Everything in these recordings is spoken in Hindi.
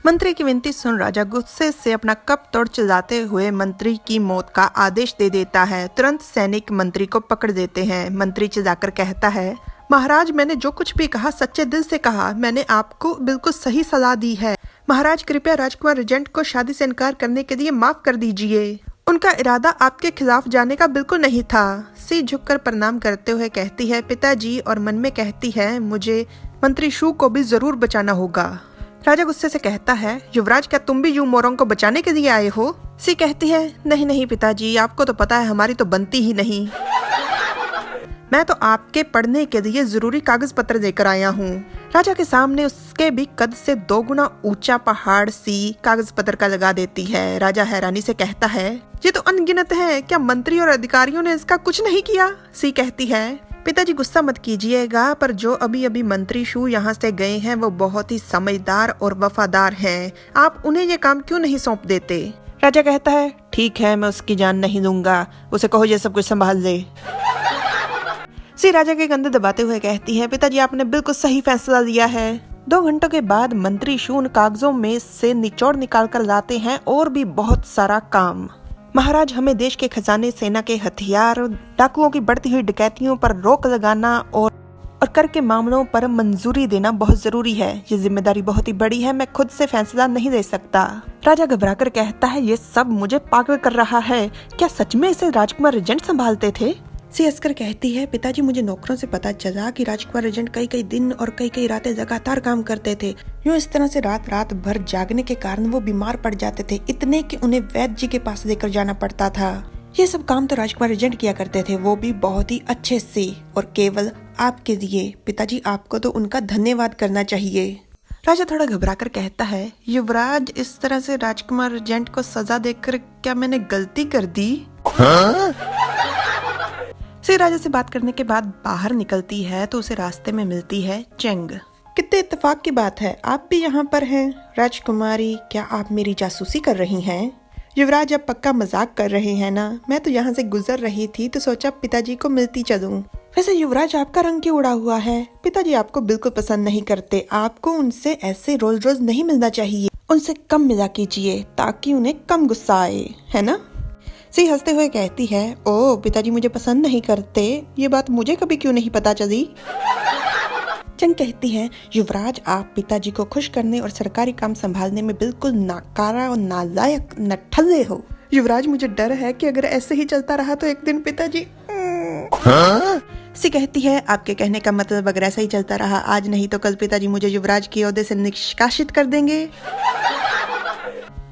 मंत्री की विनती सुन राजा गुस्से से अपना कप तोड़ चिल्लाते हुए मंत्री की मौत का आदेश दे देता है। तुरंत सैनिक मंत्री को पकड़ देते हैं। मंत्री चिल्लाकर कहता है, महाराज मैंने जो कुछ भी कहा सच्चे दिल से कहा, मैंने आपको बिल्कुल सही सलाह दी है। महाराज कृपया राजकुमार रिजेंट को शादी से इनकार करने के लिए माफ कर दीजिए। उनका इरादा आपके खिलाफ जाने का बिल्कुल नहीं था। सी झुककर प्रणाम करते हुए कहती है, पिताजी, और मन में कहती है, मुझे मंत्री शू को भी जरूर बचाना होगा। राजा गुस्से से कहता है, युवराज क्या तुम भी यू मोरोंग को बचाने के लिए आए हो? सी कहती है, नहीं नहीं पिताजी, आपको तो पता है हमारी तो बनती ही नहीं। मैं तो आपके पढ़ने के लिए जरूरी कागज पत्र लेकर आया हूँ। राजा के सामने उसके भी कद से 2 गुना ऊंचा पहाड़ सी कागज पत्र का लगा देती है। राजा हैरानी से कहता है, ये तो अनगिनत है, क्या मंत्री और अधिकारियों ने इसका कुछ नहीं किया? सी कहती है, पिताजी गुस्सा मत कीजिएगा, पर जो अभी अभी मंत्री शू यहाँ से गए हैं वो बहुत ही समझदार और वफादार हैं। आप उन्हें ये काम क्यों नहीं सौंप देते? राजा कहता है, ठीक है, मैं उसकी जान नहीं लूंगा, उसे कहो ये सब कुछ संभाल ले। सी राजा के कंधे दबाते हुए कहती है, पिताजी आपने बिल्कुल सही फैसला लिया है। 2 घंटों के बाद मंत्री शू उन कागजों में से निचोड़ निकाल कर लाते हैं और भी बहुत सारा काम। महाराज, हमें देश के खजाने, सेना के हथियार, डाकुओं की बढ़ती हुई डकैतियों पर रोक लगाना और कर के मामलों पर मंजूरी देना बहुत जरूरी है। ये जिम्मेदारी बहुत ही बड़ी है, मैं खुद से फैसला नहीं ले सकता। राजा घबराकर कहता है, ये सब मुझे पागल कर रहा है, क्या सच में इसे राजकुमार रिजेंट संभालते थे? सी हंसकर कहती है, पिताजी मुझे नौकरों से पता चला कि राजकुमार रिजेंट कई कई दिन और कई कई रातें लगातार काम करते थे। यूं इस तरह से रात रात भर जागने के कारण वो बीमार पड़ जाते थे, इतने कि उन्हें वैद्य जी के पास लेकर जाना पड़ता था। ये सब काम तो राजकुमार रिजेंट किया करते थे, वो भी बहुत ही अच्छे से, और केवल आपके लिए। पिताजी आपको तो उनका धन्यवाद करना चाहिए। राजा थोड़ा घबराकर कहता है, युवराज, इस तरह से राजकुमार रिजेंट को सजा देकर क्या मैंने गलती कर दी? सी राजा से बात करने के बाद बाहर निकलती है तो उसे रास्ते में मिलती है चेंग। कितने इत्तेफाक की बात है, आप भी यहाँ पर हैं। राजकुमारी, क्या आप मेरी जासूसी कर रही हैं? युवराज, आप पक्का मजाक कर रहे हैं ना? मैं तो यहाँ से गुजर रही थी तो सोचा पिताजी को मिलती चलूं। वैसे युवराज, आपका रंग क्यों उड़ा हुआ है? पिताजी आपको बिल्कुल पसंद नहीं करते, आपको उनसे ऐसे रोज रोज नहीं मिलना चाहिए। उनसे कम मिला कीजिए ताकि उन्हें कम गुस्सा आए, है ना? सी हंसते हुए कहती है, ओ पिताजी मुझे पसंद नहीं करते, ये बात मुझे कभी क्यों नहीं पता चली? चंग कहती है, युवराज, आप पिताजी को खुश करने और सरकारी काम संभालने में बिल्कुल नाकारा और नालायक नठल्ले हो। युवराज, मुझे डर है कि अगर ऐसे ही चलता रहा तो एक दिन पिताजी। सी कहती है, आपके कहने का मतलब अगर ऐसा ही चलता रहा, आज नहीं तो कल पिताजी मुझे युवराज के ओहदे से निष्कासित कर देंगे।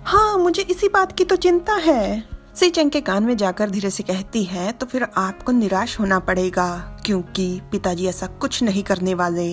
हाँ, मुझे इसी बात की तो चिंता है। सी चंग के कान में जाकर धीरे से कहती है, तो फिर आपको निराश होना पड़ेगा, क्योंकि पिताजी ऐसा कुछ नहीं करने वाले।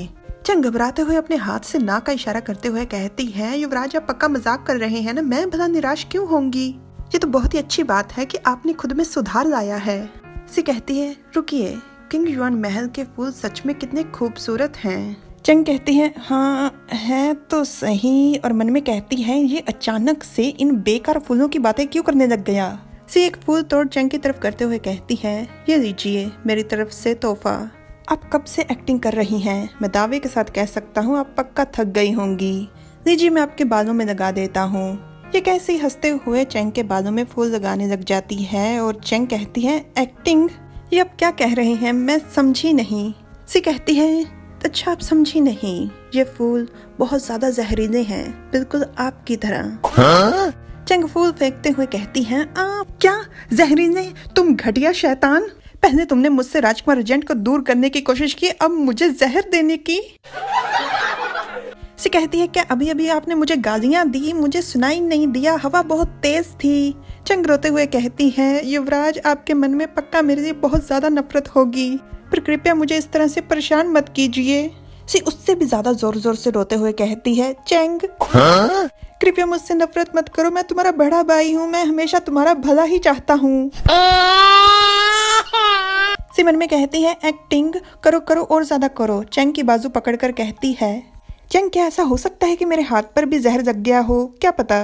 चंग घबराते हुए अपने हाथ से ना का इशारा करते हुए कहती है, युवराज आप पक्का मजाक कर रहे हैं ना? मैं भला निराश क्यों होंगी? ये तो बहुत ही अच्छी बात है कि आपने खुद में सुधार लाया है। सी कहती है, रुकिए, किंग युआन महल के फूल सच में कितने खूबसूरत हैं। चंग कहती है, हाँ है तो सही, और मन में कहती है, ये अचानक से इन बेकार फूलों की बातें क्यों करने लग गया? सी एक फूल तोड़ चंग की तरफ करते हुए कहती है, ये लीजिए मेरी तरफ से तोहफा। आप कब से एक्टिंग कर रही हैं? मैं दावे के साथ कह सकता हूँ आप पक्का थक गई होंगी। लीजिए मैं आपके बालों में लगा देता हूँ। ये कैसे हंसते हुए चंग के बालों में फूल लगाने लग जाती है और चंग कहती है, एक्टिंग? ये आप क्या कह रहे हैं? मैं समझी नहीं। सी कहती है, अच्छा आप समझी नहीं, ये फूल बहुत ज्यादा जहरीले हैं, बिल्कुल आपकी तरह। चंग फूल फेंकते हुए कहती हैं, आप क्या जहरीले? तुम घटिया शैतान, पहले तुमने मुझसे राजकुमार रिजेंट को दूर करने की कोशिश की, अब मुझे जहर देने की। सी कहती है, क्या अभी अभी आपने मुझे गालियां दी? मुझे सुनाई नहीं दिया, हवा बहुत तेज थी। चंग रोते हुए कहती है, युवराज आपके मन में पक्का मेरे लिए बहुत ज्यादा नफरत होगी, पर कृपया मुझे इस तरह से परेशान मत कीजिए। सी उससे भी ज्यादा जोर जोर से रोते हुए कहती है, चंग कृपया मुझसे नफरत मत करो, मैं तुम्हारा बड़ा भाई हूँ, मैं हमेशा तुम्हारा भला ही चाहता हूँ। सी मन में कहती है, एक्टिंग करो करो और ज्यादा करो। चंग की बाजू पकड़कर कहती है, चंग क्या ऐसा हो सकता है कि मेरे हाथ पर भी जहर जग गया हो? क्या पता।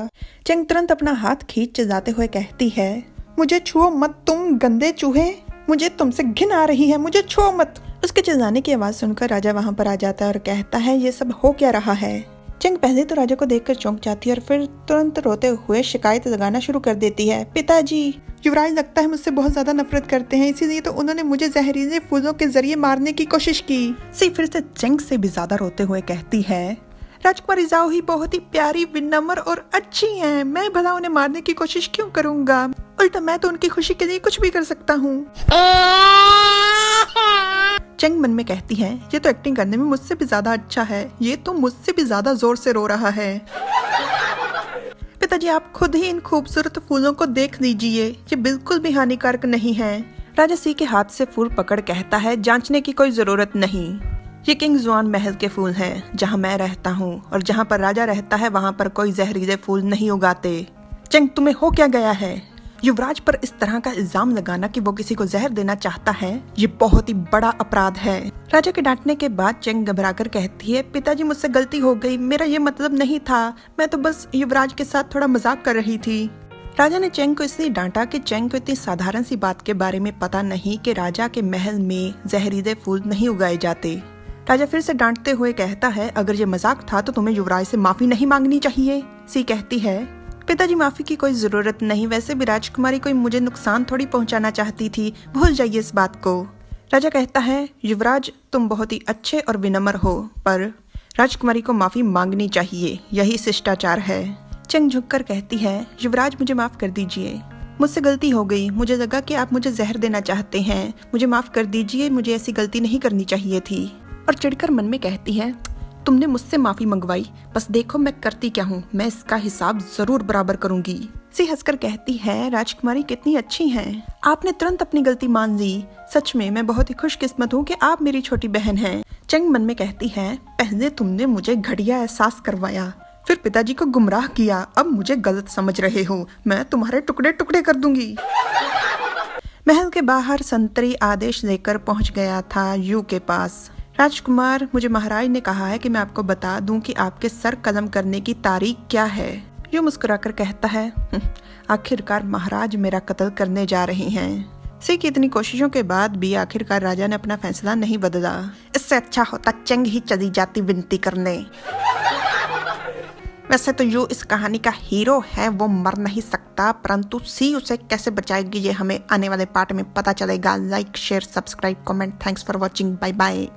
चंग तुरंत अपना हाथ खींच चिल्लाते हुए कहती है, मुझे छुओ मत तुम गंदे चूहे, मुझे तुमसे घिन आ रही है, मुझे छुओ मत। उसके चिल्लाने की आवाज सुनकर राजा वहाँ पर आ जाता है और कहता है, ये सब हो क्या रहा है? चेंग पहले तो राजा को देखकर चौंक जाती है और फिर तुरंत रोते हुए शिकायत लगाना शुरू कर देती है। पिताजी, युवराज लगता है मुझसे बहुत ज्यादा नफरत करते हैं, इसीलिए तो उन्होंने मुझे जहरीले फूलों के जरिए मारने की कोशिश की। सी फिर से चेंग से भी ज्यादा रोते हुए कहती है, राजकुमारी जाओ ही बहुत ही प्यारी, विनम्र और अच्छी हैं। मैं भला उन्हें मारने की कोशिश क्यों करूंगा? उल्टा मैं तो उनकी खुशी के लिए कुछ भी कर सकता हूँ। चेंग मन में कहती है, ये तो एक्टिंग करने में मुझसे भी ज्यादा अच्छा है, ये तो मुझसे भी ज्यादा जोर से रो रहा है। पिताजी, आप खुद ही इन खूबसूरत फूलों को देख लीजिए, ये बिल्कुल भी हानिकारक नहीं है। राजा सी के हाथ से फूल पकड़ कहता है, जांचने की कोई जरूरत नहीं, ये किंग जुआन महल के फूल हैं, जहाँ मैं रहता हूँ, और जहाँ पर राजा रहता है वहाँ पर कोई जहरीले फूल नहीं उगाते। चेंग, तुम्हें हो क्या गया है? युवराज पर इस तरह का इल्जाम लगाना कि वो किसी को जहर देना चाहता है, ये बहुत ही बड़ा अपराध है। राजा के डांटने के बाद चेंग घबराकर कहती है, पिताजी मुझसे गलती हो गई, मेरा ये मतलब नहीं था, मैं तो बस युवराज के साथ थोड़ा मजाक कर रही थी। राजा ने चेंग को इसलिए डांटा कि चेंग को इतनी साधारण सी बात के बारे में पता नहीं कि राजा के महल में जहरीले फूल नहीं उगाए जाते। राजा फिर से डांटते हुए कहता है, अगर ये मजाक था तो तुम्हें युवराज से माफी नहीं मांगनी चाहिए। सी कहती है, पिताजी माफी की कोई जरूरत नहीं, वैसे भी राजकुमारी कोई मुझे नुकसान थोड़ी पहुंचाना चाहती थी, भूल जाइए इस बात को। राजा कहता है, युवराज तुम बहुत ही अच्छे और विनम्र हो, पर राजकुमारी को माफी मांगनी चाहिए, यही शिष्टाचार है। चेंग झुककर कहती है, युवराज मुझे माफ कर दीजिए, मुझसे गलती हो गई, मुझे लगा कि आप मुझे जहर देना चाहते हैं, मुझे माफ कर दीजिए, मुझे ऐसी गलती नहीं करनी चाहिए थी। और चिढ़कर मन में कहती है, तुमने मुझसे माफी मंगवाई, बस देखो मैं करती क्या हूँ, मैं इसका हिसाब जरूर बराबर करूंगी। सी हंसकर कहती है, राजकुमारी कितनी अच्छी हैं, आपने तुरंत अपनी गलती मान ली, सच में मैं बहुत ही खुशकिस्मत हूँ कि आप मेरी छोटी बहन हैं। चेंग मन में कहती है, पहले तुमने मुझे घटिया एहसास करवाया, फिर पिताजी को गुमराह किया, अब मुझे गलत समझ रहे हो, मैं तुम्हारे टुकड़े टुकड़े कर दूंगी। महल के बाहर संतरी आदेश लेकर पहुंच गया था यू के पास। राजकुमार, मुझे महाराज ने कहा है कि मैं आपको बता दूं कि आपके सर कलम करने की तारीख क्या है। यू मुस्कुराकर कहता है, आखिरकार महाराज मेरा कत्ल करने जा रहे हैं। सी की इतनी कोशिशों के बाद भी आखिरकार राजा ने अपना फैसला नहीं बदला। इससे अच्छा होता चेंग ही चली जाती विनती करने। वैसे तो यू इस कहानी का हीरो है, वो मर नहीं सकता, परंतु सी उसे कैसे बचाएगी ये हमें आने वाले पार्ट में पता चलेगा। Like, share, subscribe, comment. Thanks for watching, bye bye.